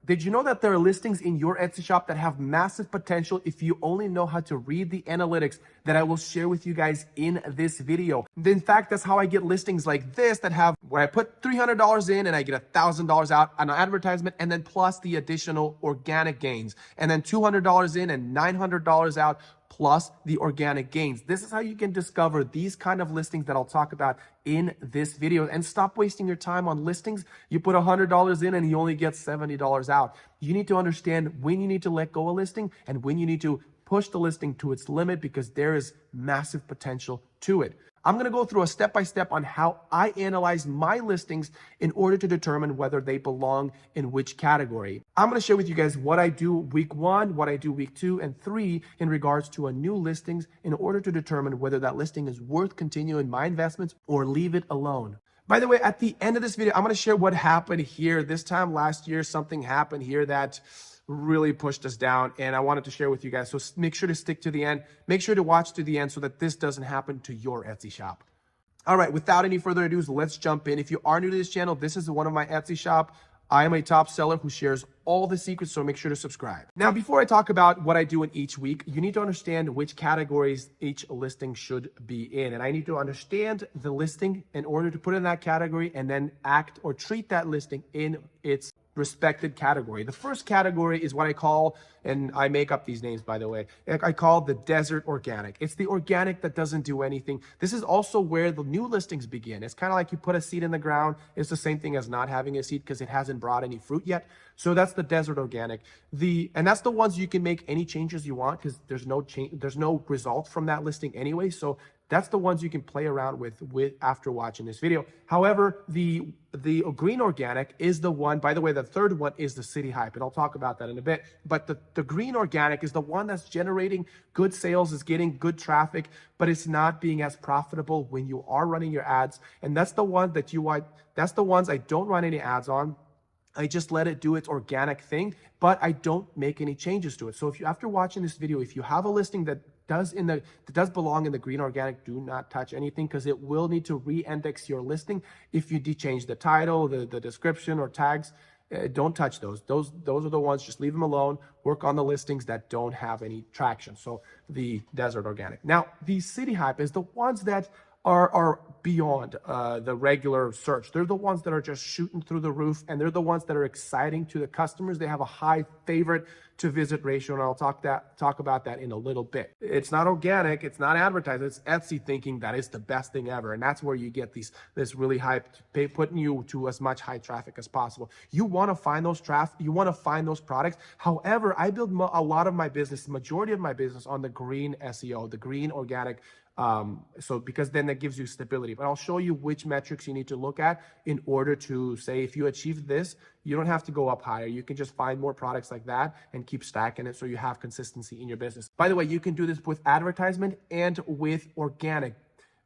Did you know that there are listings in your Etsy shop that have massive potential if you only know how to read the analytics that I will share with you guys in this video? In fact, that's how I get listings like this that have where I put $300 in and I get $1,000 out on an advertisement, and then plus the additional organic gains, and then $200 in and $900 out plus the organic gains. This is how you can discover these kind of listings that I'll talk about in this video. And stop wasting your time on listings. You put $100 in and you only get $70 out. You need to understand when you need to let go of a listing and when you need to push the listing to its limit, because there is massive potential to it. I'm going to go through a step-by-step on how I analyze my listings in order to determine whether they belong in which category. I'm going to share with you guys what I do week 1, what I do week 2, and 3 in regards to a new listings in order to determine whether that listing is worth continuing my investments or leave it alone. By the way, at the end of this video, I'm going to share what happened here. This time last year, something happened here that really pushed us down, and I wanted to share with you guys. So make sure to stick to the end. Make sure to watch to the end so that this doesn't happen to your Etsy shop. All right, without any further ado, let's jump in. If you are new to this channel, this is one of my Etsy shop. I am a top seller who shares all the secrets, so make sure to subscribe. Now, before I talk about what I do in each week, you need to understand which categories each listing should be in. And I need to understand the listing in order to put it in that category and then act or treat that listing in its respected category. The first category is what I call, and I make up these names, by the way, I call the desert organic. It's the organic that doesn't do anything. This is also where the new listings begin. It's kind of like you put a seed in the ground. It's the same thing as not having a seed because it hasn't brought any fruit yet. So that's the desert organic. And that's the ones you can make any changes you want because there's no change, there's no result from that listing anyway. So that's the ones you can play around with after watching this video. However, the green organic is the one, by the way, the third one is the city hype, and I'll talk about that in a bit. But the green organic is the one that's generating good sales, is getting good traffic, but it's not being as profitable when you are running your ads. And that's the one that that's the ones I don't run any ads on. I just let it do its organic thing, but I don't make any changes to it. So if you, after watching this video, if you have a listing that does belong in the green organic, do not touch anything, because it will need to re-index your listing if you change the title, the description, or tags. Don't touch those. Those are the ones, just leave them alone. Work on the listings that don't have any traction. So the desert organic. Now, the city hype is the ones that are beyond the regular search. They're the ones that are just shooting through the roof, and they're the ones that are exciting to the customers. They have a high favorite to visit ratio, and I'll talk about that in a little bit. It's not organic, it's not advertised, it's Etsy thinking that is the best thing ever, and that's where you get this really hyped, putting you to as much high traffic as possible. You want to find those you want to find those products. However, I build a lot of my business, the majority of my business, on the green SEO, the green organic. So because then that gives you stability. But I'll show you which metrics you need to look at in order to say, if you achieve this, you don't have to go up higher. You can just find more products like that and keep stacking it so you have consistency in your business. By the way, you can do this with advertisement and with organic.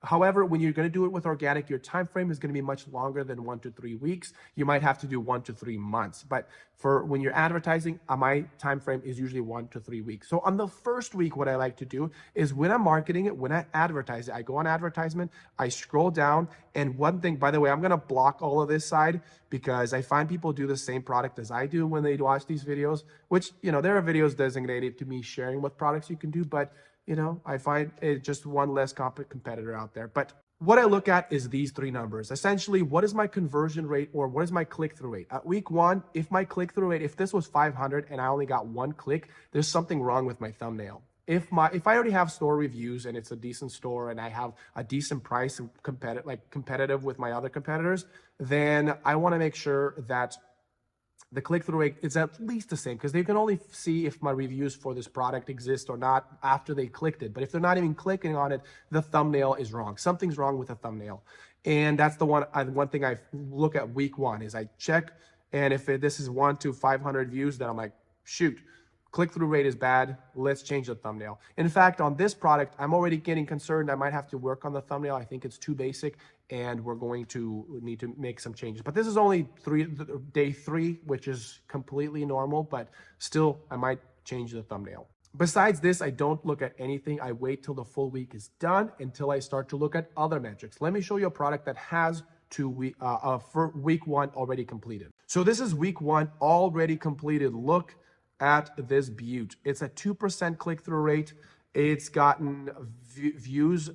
However, when you're going to do it with organic, your time frame is going to be much longer than 1 to 3 weeks. You might have to do 1 to 3 months. But for when you're advertising, my time frame is usually 1 to 3 weeks. So on the first week, what I like to do is when I'm marketing it, when I advertise it, I go on advertisement, I scroll down. And one thing, by the way, I'm going to block all of this side because I find people do the same product as I do when they watch these videos, which, you know, there are videos designated to me sharing what products you can do, but you know, I find it just one less competitor out there. But what I look at is these 3 numbers. Essentially, what is my conversion rate, or what is my click-through rate? At week 1, if my click-through rate, if this was 500 and I only got 1 click, there's something wrong with my thumbnail. If I already have store reviews and it's a decent store and I have a decent price and competitive with my other competitors, then I want to make sure that the click-through rate is at least the same, because they can only see if my reviews for this product exist or not after they clicked it. But if they're not even clicking on it, the thumbnail is wrong. Something's wrong with the thumbnail. And that's the one thing I look at week 1 is I check. And if this is 1 to 500 views, then I'm like, shoot, click-through rate is bad. Let's change the thumbnail. In fact, on this product, I'm already getting concerned. I might have to work on the thumbnail. I think it's too basic, and we're going to need to make some changes. But this is only day 3, which is completely normal, but still, I might change the thumbnail. Besides this, I don't look at anything. I wait till the full week is done until I start to look at other metrics. Let me show you a product that has to for week 1 already completed. So this is week 1 already completed. Look at this beaut. It's a 2% click-through rate. It's gotten views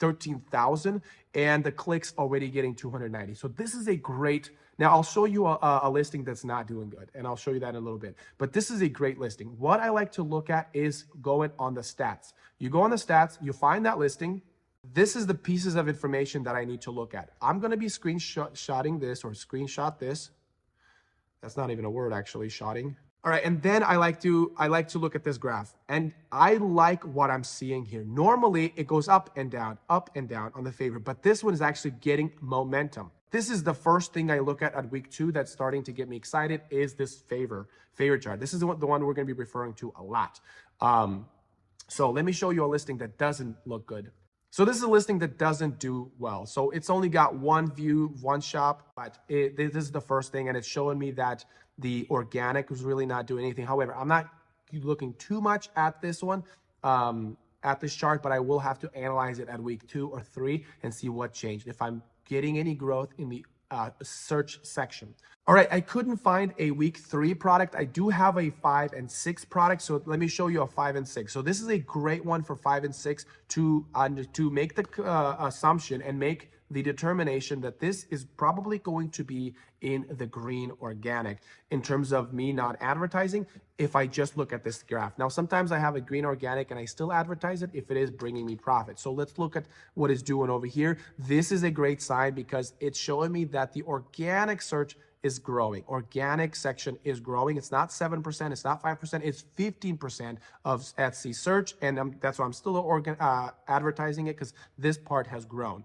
13,000, and the clicks already getting 290. So this is a great. Now I'll show you a listing that's not doing good, and I'll show you that in a little bit. But this is a great listing. What I like to look at is going on the stats. You go on the stats, you find that listing. This is the pieces of information that I need to look at. I'm going to be screenshotting this, or screenshot this. That's not even a word, actually, shotting. All right, and then I like to look at this graph, and I like what I'm seeing here. Normally, it goes up and down on the favor, but this one is actually getting momentum. This is the first thing I look at week 2 that's starting to get me excited, is this favor chart. This is the one we're going to be referring to a lot. So let me show you a listing that doesn't look good. So this is a listing that doesn't do well. So it's only got 1 view, 1 shop, but this is the first thing, and it's showing me that the organic was really not doing anything. However, I'm not looking too much at this one, at this chart, but I will have to analyze it at week 2 or 3 and see what changed, if I'm getting any growth in the search section. All right, I couldn't find a week 3 product. I do have a 5 and 6 product. So let me show you a 5 and 6. So this is a great one for 5 and 6 to make the assumption and make the determination that this is probably going to be in the green organic in terms of me not advertising if I just look at this graph. Now, sometimes I have a green organic and I still advertise it if it is bringing me profit. So let's look at what it's doing over here. This is a great sign because it's showing me that the organic search is growing. Organic section is growing. It's not 7%, it's not 5%, it's 15% of Etsy search. And that's why I'm still advertising it, because this part has grown.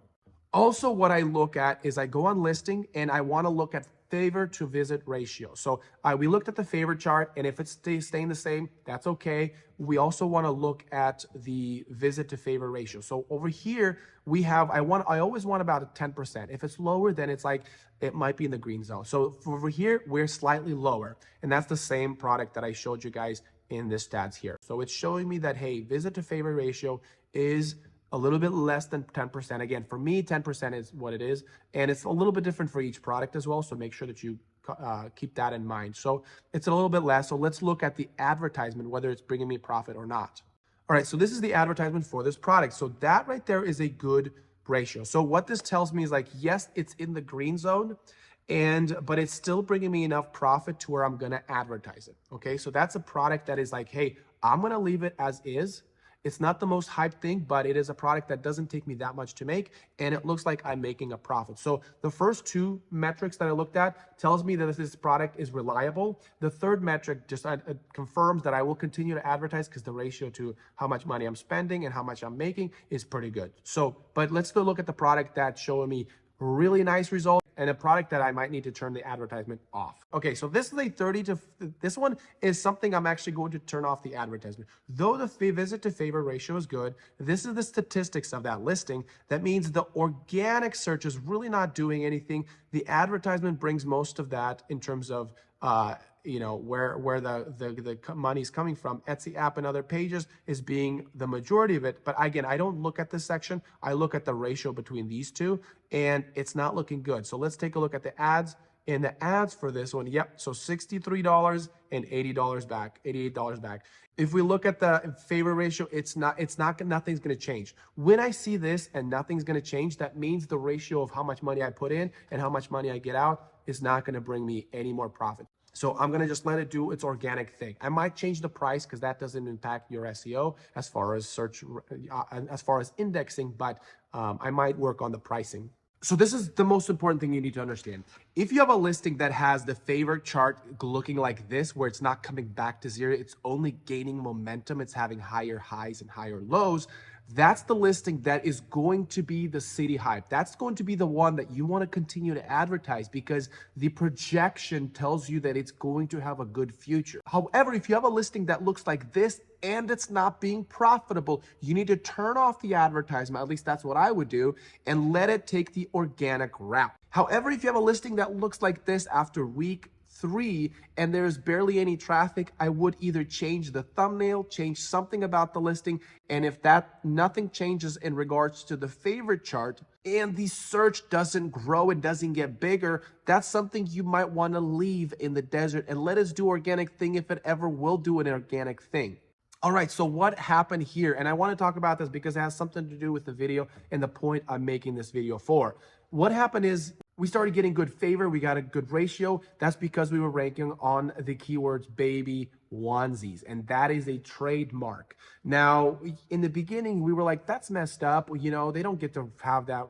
Also, what I look at is I go on listing and I want to look at favor to visit ratio. So we looked at the favor chart, and if it's staying the same, that's okay. We also want to look at the visit to favor ratio. So over here we have, I always want about a 10%. If it's lower, then it's like, it might be in the green zone. So over here, we're slightly lower, and that's the same product that I showed you guys in this stats here. So it's showing me that, hey, visit to favor ratio is a little bit less than 10%. Again, for me, 10% is what it is. And it's a little bit different for each product as well. So make sure that you keep that in mind. So it's a little bit less. So let's look at the advertisement, whether it's bringing me profit or not. All right, so this is the advertisement for this product. So that right there is a good ratio. So what this tells me is like, yes, it's in the green zone, but it's still bringing me enough profit to where I'm going to advertise it. Okay, so that's a product that is like, hey, I'm going to leave it as is. It's not the most hyped thing, but it is a product that doesn't take me that much to make, and it looks like I'm making a profit. So the first 2 metrics that I looked at tells me that this product is reliable. The third metric just confirms that I will continue to advertise, because the ratio to how much money I'm spending and how much I'm making is pretty good. So, but let's go look at the product that's showing me really nice results, and a product that I might need to turn the advertisement off. Okay, so this is this one is something I'm actually going to turn off the advertisement. Though the visit to favor ratio is good, this is the statistics of that listing. That means the organic search is really not doing anything. The advertisement brings most of that in terms of where the money's coming from. Etsy app and other pages is being the majority of it. But again, I don't look at this section. I look at the ratio between these two, and it's not looking good. So let's take a look at the ads. In the ads for this one, yep, so $63 and $80 back, $88 back. If we look at the favor ratio, nothing's going to change. When I see this and nothing's going to change, that means the ratio of how much money I put in and how much money I get out is not going to bring me any more profit. So I'm going to just let it do its organic thing. I might change the price because that doesn't impact your SEO as far as search, as far as indexing, but I might work on the pricing. So this is the most important thing you need to understand. If you have a listing that has the favor chart looking like this, where it's not coming back to zero, it's only gaining momentum, it's having higher highs and higher lows, that's the listing that is going to be the city hype. That's going to be the one that you want to continue to advertise because the projection tells you that it's going to have a good future. However, if you have a listing that looks like this and it's not being profitable, you need to turn off the advertisement. At least that's what I would do, and let it take the organic route. However, if you have a listing that looks like this after week 3 and there's barely any traffic, I would either change the thumbnail, change something about the listing, and if that nothing changes in regards to the favorite chart and the search doesn't grow and doesn't get bigger, that's something you might want to leave in the desert and let us do organic thing if it ever will do an organic thing. All right, so what happened here? And I want to talk about this because it has something to do with the video and the point I'm making this video for. What happened is we started getting good favor. We got a good ratio. That's because we were ranking on the keywords baby onesies, and that is a trademark. Now, in the beginning, we were like, that's messed up. You know, they don't get to have that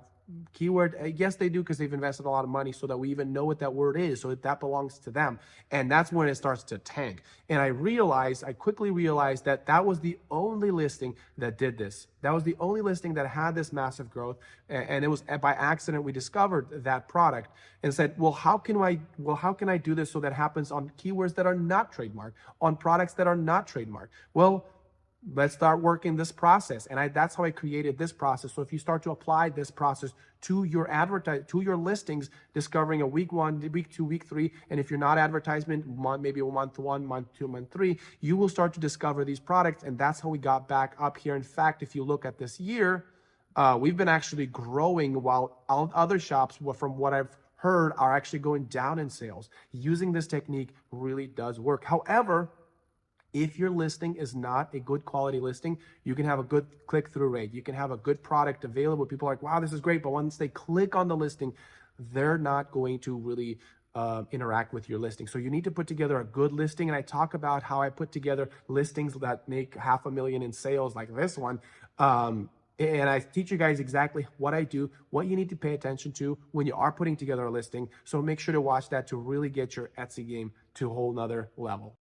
keyword. Yes, they do, because they've invested a lot of money so that we even know what that word is, so that belongs to them. And that's when it starts to tank. And I quickly realized that that was the only listing that did this. That was the only listing that had this massive growth. And it was by accident we discovered that product and said, well, how can I do this so that happens on keywords that are not trademarked, on products that are not trademarked? Well, let's start working this process. And that's how I created this process. So if you start to apply this process to your to your listings, discovering a week 1, week 2, week 3, and if you're not advertisement, maybe month 1, month 2, month 3, you will start to discover these products. And that's how we got back up here. In fact, if you look at this year, we've been actually growing while other shops, from what I've heard, are actually going down in sales. Using this technique really does work. However, if your listing is not a good quality listing, you can have a good click-through rate. You can have a good product available. People are like, wow, this is great. But once they click on the listing, they're not going to really interact with your listing. So you need to put together a good listing. And I talk about how I put together listings that make $500,000 in sales, like this one. And I teach you guys exactly what I do, what you need to pay attention to when you are putting together a listing. So make sure to watch that to really get your Etsy game to a whole nother level.